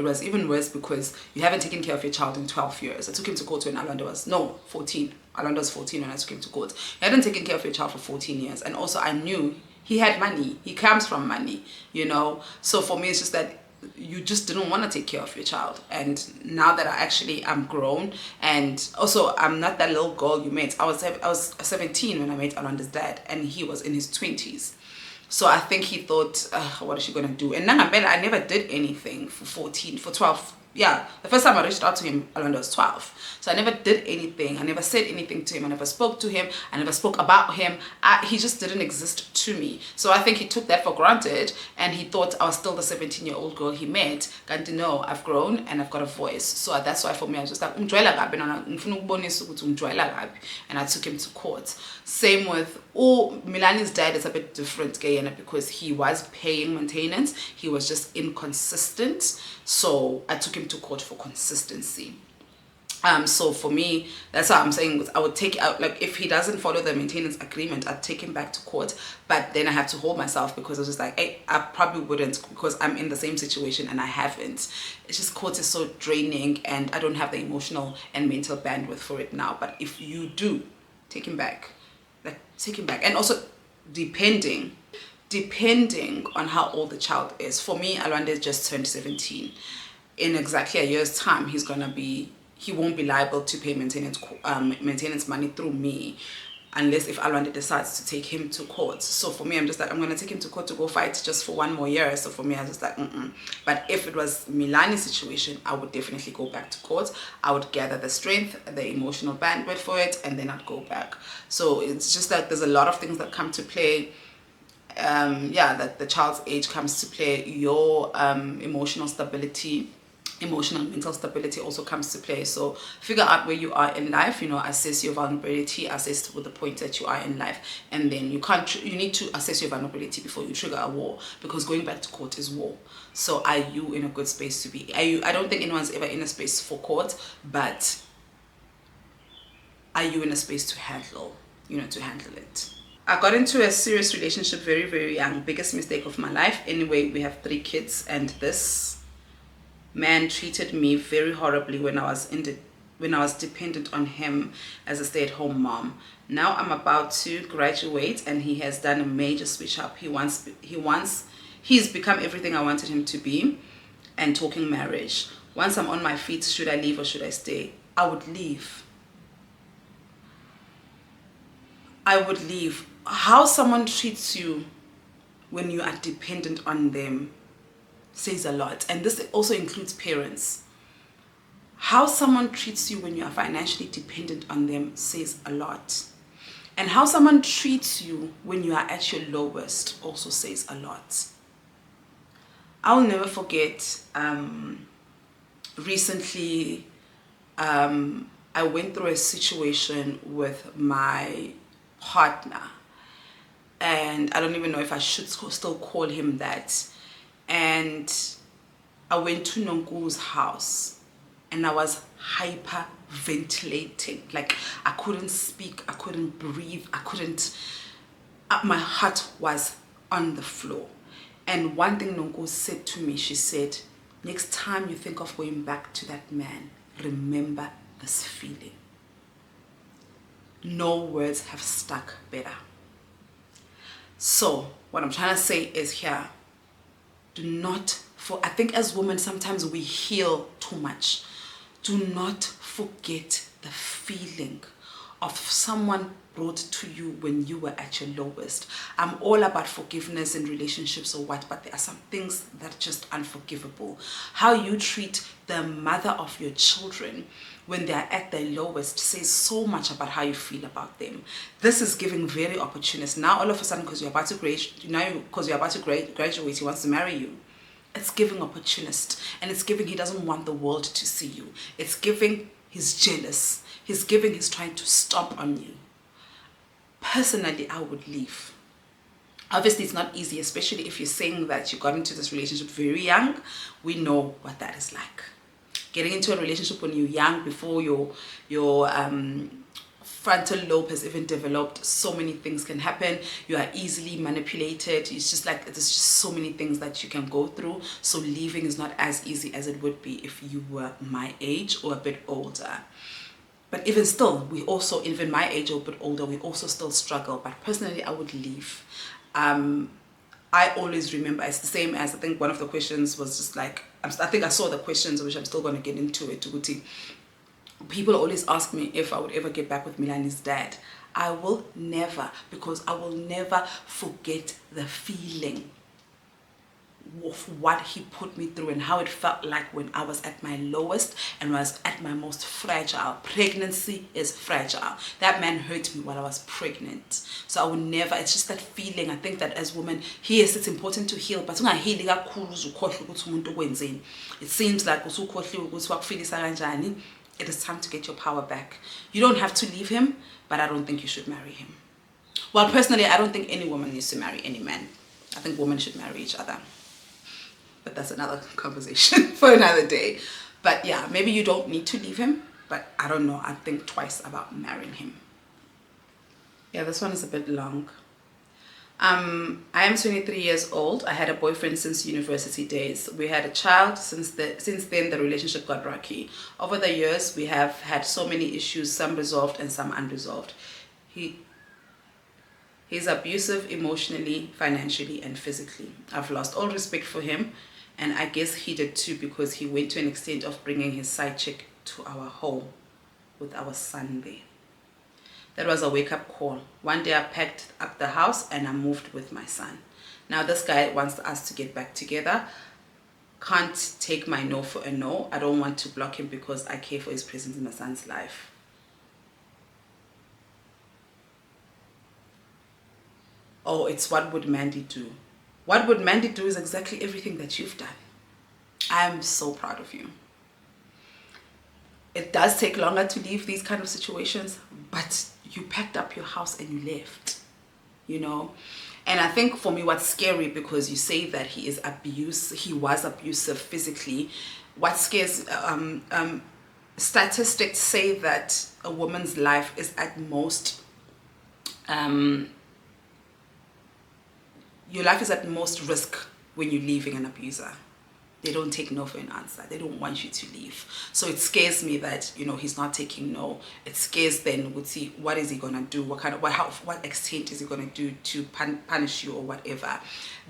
was even worse because you haven't taken care of your child in 12 years. I took him to court when Alwanda was 14. Alwanda was 14 when I took him to court. You hadn't taken care of your child for 14 years. And also I knew he had money. He comes from money, you know. So for me, it's just that you just didn't want to take care of your child. And now that I'm grown, and also I'm not that little girl you met. I was 17 when I met Alwanda's dad, and he was in his 20s. So I think he thought, what is she gonna do? And Nangambela, I never did anything for 12. Yeah, the first time I reached out to him, Alwanda was 12. So I never did anything. I never said anything to him. I never spoke to him. I never spoke about him. He just didn't exist to me. So I think he took that for granted, and he thought I was still the 17-year-old girl he met. Can't know, I've grown and I've got a voice. So that's why for me, I was just like, and I took him to court. Same with Milani's dad is a bit different, Guyana, because he was paying maintenance. He was just inconsistent. So I took him to court for consistency. So for me, that's what I'm saying. I would take out, like, if he doesn't follow the maintenance agreement, I'd take him back to court. But then I have to hold myself because I was just like, hey, I probably wouldn't, because I'm in the same situation and I haven't. It's just court is so draining and I don't have the emotional and mental bandwidth for it now. But if you do, take him back. Like, take him back. And also depending on how old the child is. For me, Alwanda just turned 17. In exactly a year's time, he won't be liable to pay maintenance money through me, unless if Alwanda decides to take him to court. So for me, I'm just like, I'm gonna take him to court to go fight just for 1 more year. So for me, I was just like, But if it was Milani's situation, I would definitely go back to court. I would gather the strength, the emotional bandwidth for it, and then I'd go back. So it's just that there's a lot of things that come to play. That the child's age comes to play. Your emotional mental stability also comes to play. So figure out where you are in life, assess your vulnerability, assess with the point that you are in life, and then you need to assess your vulnerability before you trigger a war, because going back to court is war. So are you in a good space to be? I don't think anyone's ever in a space for court, but are you in a space to handle it? I got into a serious relationship very, very young. Biggest mistake of my life. Anyway, we have 3 kids, and this man treated me very horribly when I was dependent on him as a stay-at-home mom. Now I'm about to graduate, and he has done a major switch up. He's become everything I wanted him to be, and talking marriage. Once I'm on my feet, should I leave or should I stay? I would leave. How someone treats you when you are dependent on them says a lot. And this also includes parents. How someone treats you when you are financially dependent on them says a lot. And how someone treats you when you are at your lowest also says a lot. I'll never forget, recently, I went through a situation with my partner, and I don't even know if I should still call him that. And I went to Nonku's house, and I was hyperventilating. Like, I couldn't speak, I couldn't breathe, my heart was on the floor. And one thing Nonku said to me, she said, next time you think of going back to that man, remember this feeling. no words have stuck better. So what I'm trying to say is here, I think as women sometimes we heal too much. Do not forget the feeling of someone brought to you when you were at your lowest. I'm all about forgiveness in relationships or what, but there are some things that are just unforgivable. How you treat the mother of your children when they are at their lowest says so much about how you feel about them. This is giving very opportunist. Now all of a sudden, because you're about to graduate, he wants to marry you. It's giving opportunist, and it's giving he doesn't want the world to see you. It's giving he's jealous. He's giving he's trying to stomp on you. Personally, I would leave. Obviously, it's not easy, especially if you're saying that you got into this relationship very young. We know what that is like. Getting into a relationship when you're young, before your frontal lobe has even developed, so many things can happen. You are easily manipulated. It's just like there's just so many things that you can go through. So leaving is not as easy as it would be if you were my age or a bit older. But even still, we also, even my age or a bit older, we also still struggle. But personally, I would leave. I always remember, it's the same as, I think one of the questions was just like, I think I saw the questions, which I'm still going to get into it. People always ask me if I would ever get back with Milani's dad. I will never, because I will never forget the feeling of what he put me through and how it felt like when I was at my lowest and was at my most fragile. Pregnancy is fragile. That man hurt me while I was pregnant. So I will never, it's just that feeling. I think that as women, yes, it's important to heal, but it seems like it is time to get your power back. You don't have to leave him, but I don't think you should marry him. Well, personally, I don't think any woman needs to marry any man. I think women should marry each other. But that's another conversation for another day. But yeah, maybe you don't need to leave him, but I don't know. I think twice about marrying him. Yeah, this one is a bit long. I am 23 years old. I had a boyfriend since university days. We had a child. Since then, the relationship got rocky. Over the years, we have had so many issues, some resolved and some unresolved. He's abusive emotionally, financially, and physically. I've lost all respect for him, and I guess he did too, because he went to an extent of bringing his side chick to our home with our son there. That was a wake-up call. One day I packed up the house and I moved with my son. Now this guy wants us to get back together. Can't take my no for a no. I don't want to block him because I care for his presence in my son's life. Oh, it's what would Mandy do? What would Mandy do is exactly everything that you've done. I'm so proud of you. It does take longer to leave these kind of situations, but you packed up your house and you left, you know. And I think for me, what's scary, because you say that he was abusive physically. What scares, statistics say that a woman's life is at most, your life is at most risk when you're leaving an abuser. They don't take no for an answer. They don't want you to leave. So it scares me that, you know, he's not taking no. It scares then, we'll see what is he gonna do, what extent is he gonna do to punish you or whatever.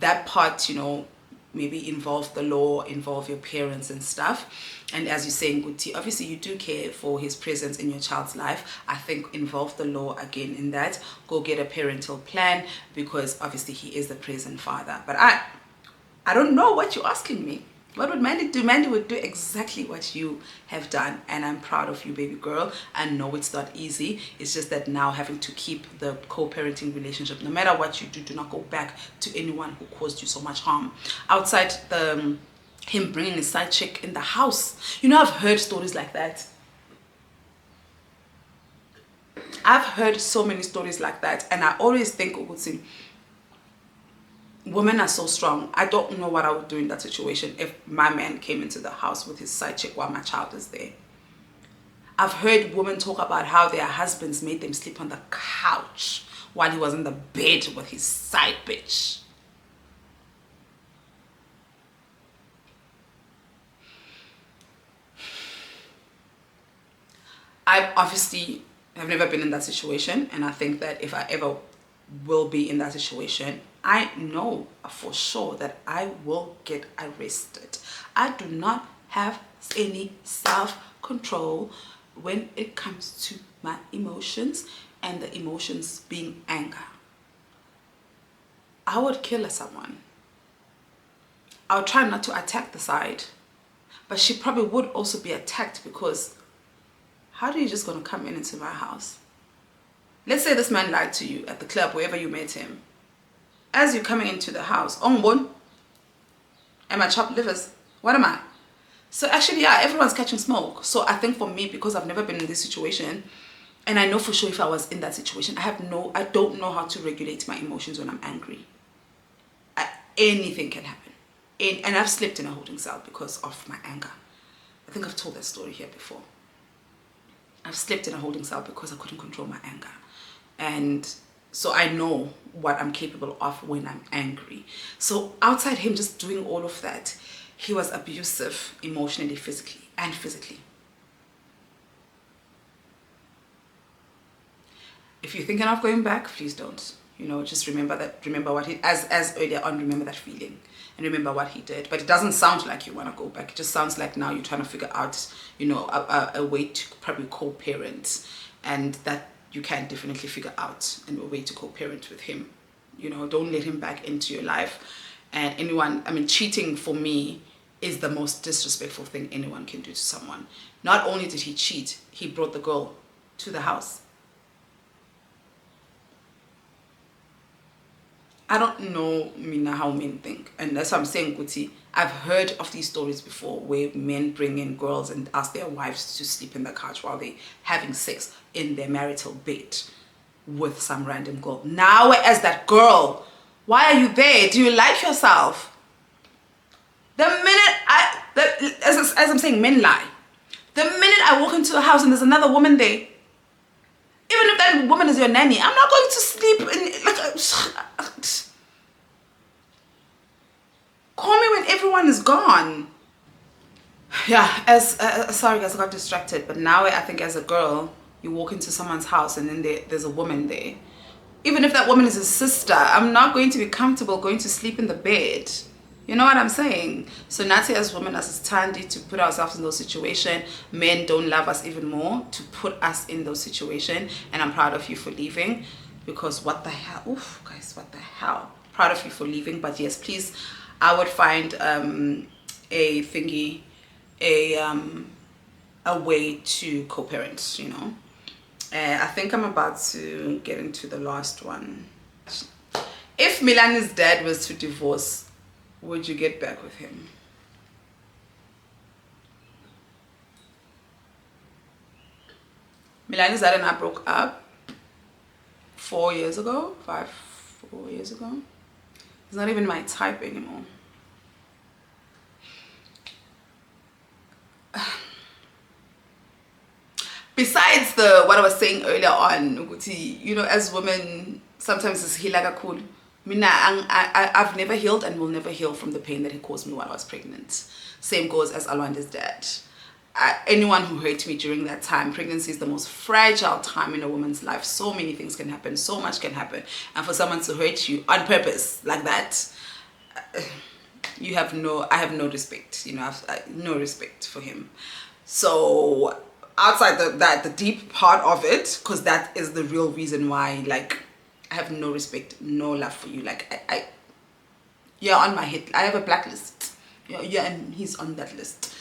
That part, you know, maybe involve the law, involve your parents and stuff. And as you're saying, Guti, obviously you do care for his presence in your child's life. I think involve the law again in that. Go get a parental plan, because obviously he is the present father. But I don't know what you're asking me. What would Mandy do? Mandy would do exactly what you have done. And I'm proud of you, baby girl. I know it's not easy. It's just that now having to keep the co-parenting relationship. No matter what you do not go back to anyone who caused you so much harm. Outside him bringing his side chick in the house. You know, I've heard stories like that. I've heard so many stories like that. And I always think, Uguti, women are so strong. I don't know what I would do in that situation if my man came into the house with his side chick while my child is there. I've heard women talk about how their husbands made them sleep on the couch while he was in the bed with his side bitch. I obviously I've never been in that situation, and I think that if I ever will be in that situation, I know for sure that I will get arrested. I do not have any self-control when it comes to my emotions, and the emotions being anger. I would kill someone. I would try not to attack the side, but she probably would also be attacked, because how are you just going to come into my house? Let's say this man lied to you at the club, wherever you met him. As you're coming into the house, am I chopped livers? What am I? So actually, yeah, everyone's catching smoke. So I think for me, because I've never been in this situation, and I know for sure if I was in that situation, I don't know how to regulate my emotions when I'm angry. Anything can happen. And I've slept in a holding cell because of my anger. I think I've told that story here before. I've slept in a holding cell because I couldn't control my anger. And so I know what I'm capable of when I'm angry. So outside him just doing all of that, he was abusive emotionally, physically, and physically. If you're thinking of going back, please don't. Just remember what he, as earlier on, remember that feeling and remember what he did. But it doesn't sound like you want to go back. It just sounds like now you're trying to figure out, a way to probably co-parent, and that you can definitely figure out a way to co-parent with him. Don't let him back into your life. And cheating for me is the most disrespectful thing anyone can do to someone. Not only did he cheat, he brought the girl to the house. I don't know, Mina, how men think. And that's what I'm saying, Guti. I've heard of these stories before where men bring in girls and ask their wives to sleep in the couch while they're having sex in their marital bed with some random girl. Now, as that girl, why are you there? Do you like yourself? The minute as I'm saying, men lie. The minute I walk into a house and there's another woman there, even if that woman is your nanny, I'm not going to sleep in call me when everyone is gone. Yeah, sorry guys, I got distracted. But now I think as a girl, you walk into someone's house and then there's a woman there. Even if that woman is a sister, I'm not going to be comfortable going to sleep in the bed. You know what I'm saying? So Nazi as women, as Tandy, to put ourselves in those situations. Men don't love us even more to put us in those situations. And I'm proud of you for leaving, because what the hell? Oof, guys, what the hell? Proud of you for leaving. But yes, please, I would find a thingy, a way to co-parent, I think I'm about to get into the last one. If Milani's dad was to divorce, would you get back with him? Milani's dad and I broke up 4 years ago. 4 years ago. He's not even my type anymore. Besides what I was saying earlier on, as women, sometimes it's hilaga cool. I've never healed and will never heal from the pain that he caused me while I was pregnant. Same goes as Alwanda's dad. Anyone who hurt me during that time, pregnancy is the most fragile time in a woman's life. So many things can happen, so much can happen. And for someone to hurt you on purpose like that, I have no respect. I've no respect for him. So outside the deep part of it, because that is the real reason why, I have no respect, no love for you. You're on my hit. I have a blacklist. And he's on that list.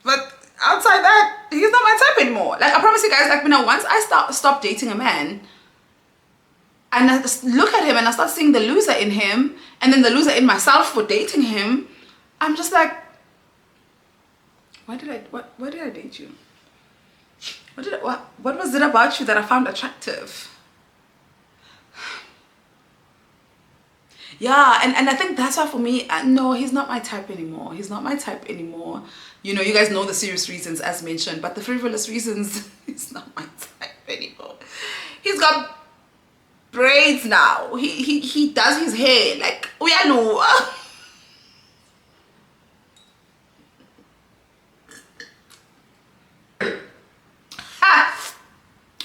But outside that, he's not my type anymore. I promise you guys, once I stop dating a man, and I just look at him and I start seeing the loser in him, and then the loser in myself for dating him, I'm just like, why did I date you? What was it about you that I found attractive? Yeah, and I think that's why for me, no, he's not my type anymore. He's not my type anymore. You guys know the serious reasons as mentioned, but the frivolous reasons, he's not my type anymore. He's got braids now. He does his hair uyalo.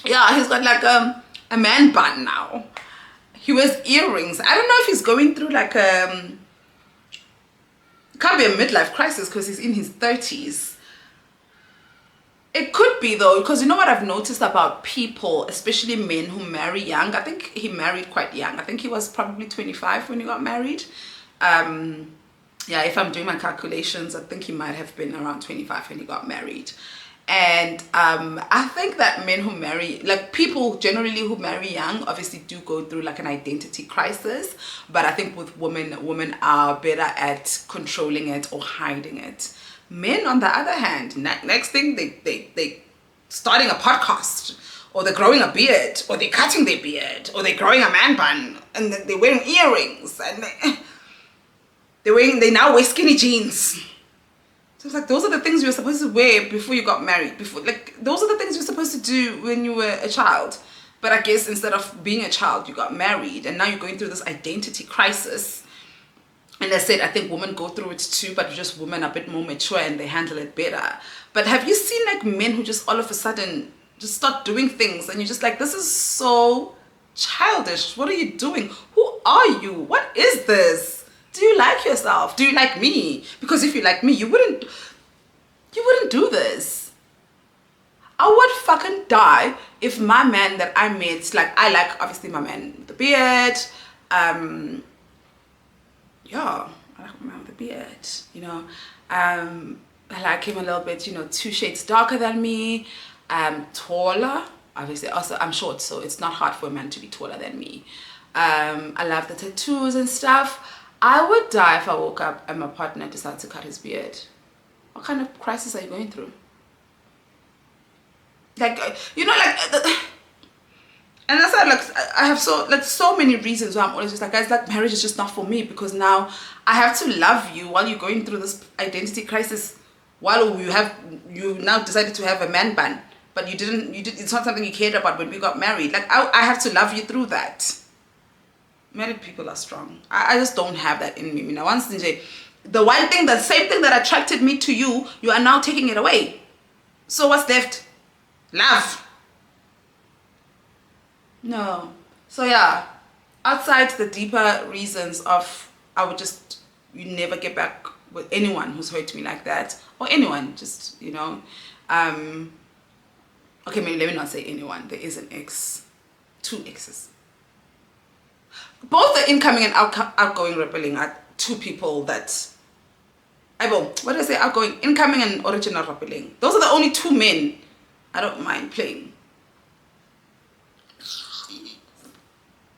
Yeah, he's got like a man bun now. He wears earrings. I don't know if he's going through like it can't be a midlife crisis because he's in his 30s. It could be though, because you know what I've noticed about people, especially men who marry young. I think he married quite young. I think he was probably 25 when he got married. Yeah, if I'm doing my calculations, I think he might have been around 25 when he got married. And I think that men who marry, like people generally who marry young, obviously do go through like an identity crisis. But I think with women are better at controlling it or hiding it. Men, on the other hand, next thing they starting a podcast, or they're growing a beard, or they're cutting their beard, or they're growing a man bun, and they're wearing earrings, and they now wear skinny jeans. So it's like, those are the things you were supposed to wear before you got married. Those are the things you're supposed to do when you were a child. But I guess instead of being a child, you got married, and now you're going through this identity crisis. And I said, I think women go through it too, but just women are a bit more mature and they handle it better. But have you seen like men who just all of a sudden just start doing things, and you're just like, this is so childish. What are you doing? Who are you? What is this? Do you like yourself? Do you like me? Because if you like me, you wouldn't do this. I would fucking die if my man that I met, like I like obviously my man with the beard, yeah, I like my man with the beard, you know. I like him a little bit, you know, 2 shades darker than me, taller. Obviously, also I'm short, so it's not hard for a man to be taller than me. I love the tattoos and stuff. I would die if I woke up and my partner decided to cut his beard. What kind of crisis are you going through? Like, you know, like, and that's why, like, I have so many reasons why I'm always just like, guys, like, marriage is just not for me, because now I have to love you while you're going through this identity crisis, while you now decided to have a man bun, but it's not something you cared about when we got married. Like, I have to love you through that. Married people are strong. I just don't have that in me. You know, once the same thing that attracted me to you, you are now taking it away. So what's left? Love. No. So yeah, outside the deeper reasons of you never get back with anyone who's hurt me like that, or anyone, just, you know, okay, maybe let me not say anyone. There is an ex, 2 exes. Both the incoming and outgoing rebelling are 2 people that, what did I say? Outgoing, incoming and original rebelling. Those are the only 2 men I don't mind playing.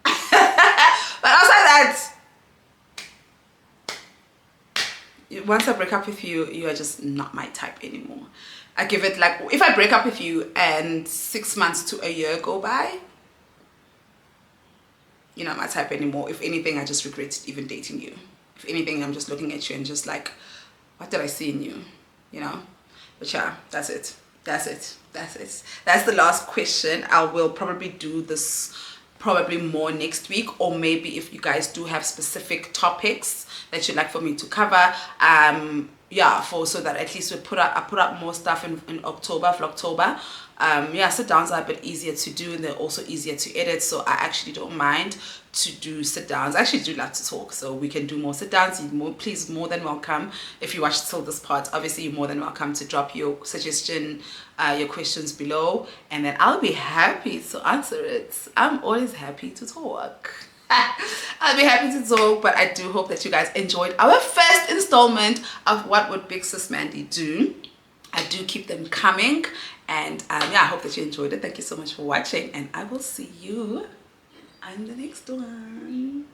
But outside that, once I break up with you, you are just not my type anymore. I give it, like, if I break up with you and 6 months to a year go by, you're not my type anymore. If anything, I just regret even dating you. If anything, I'm just looking at you and just like, what did I see in you? You know? But yeah, that's it. That's the last question. I will probably do this probably more next week, or maybe if you guys do have specific topics that you'd like for me to cover, yeah, so that at least I put up more stuff in October, for October. Yeah, sit downs are a bit easier to do, and they're also easier to edit, so I actually don't mind to do sit downs. I actually do love to talk, so we can do more sit downs. Please, more than welcome. If you watched till this part, obviously you're more than welcome to drop your suggestion, your questions below, and then I'll be happy to answer it. I'm always happy to talk. I'll be happy to talk, but I do hope that you guys enjoyed our first installment of What Would Big Sis Mandy Do. I do keep them coming, and yeah, I hope that you enjoyed it. Thank you so much for watching, and I will see you on the next one.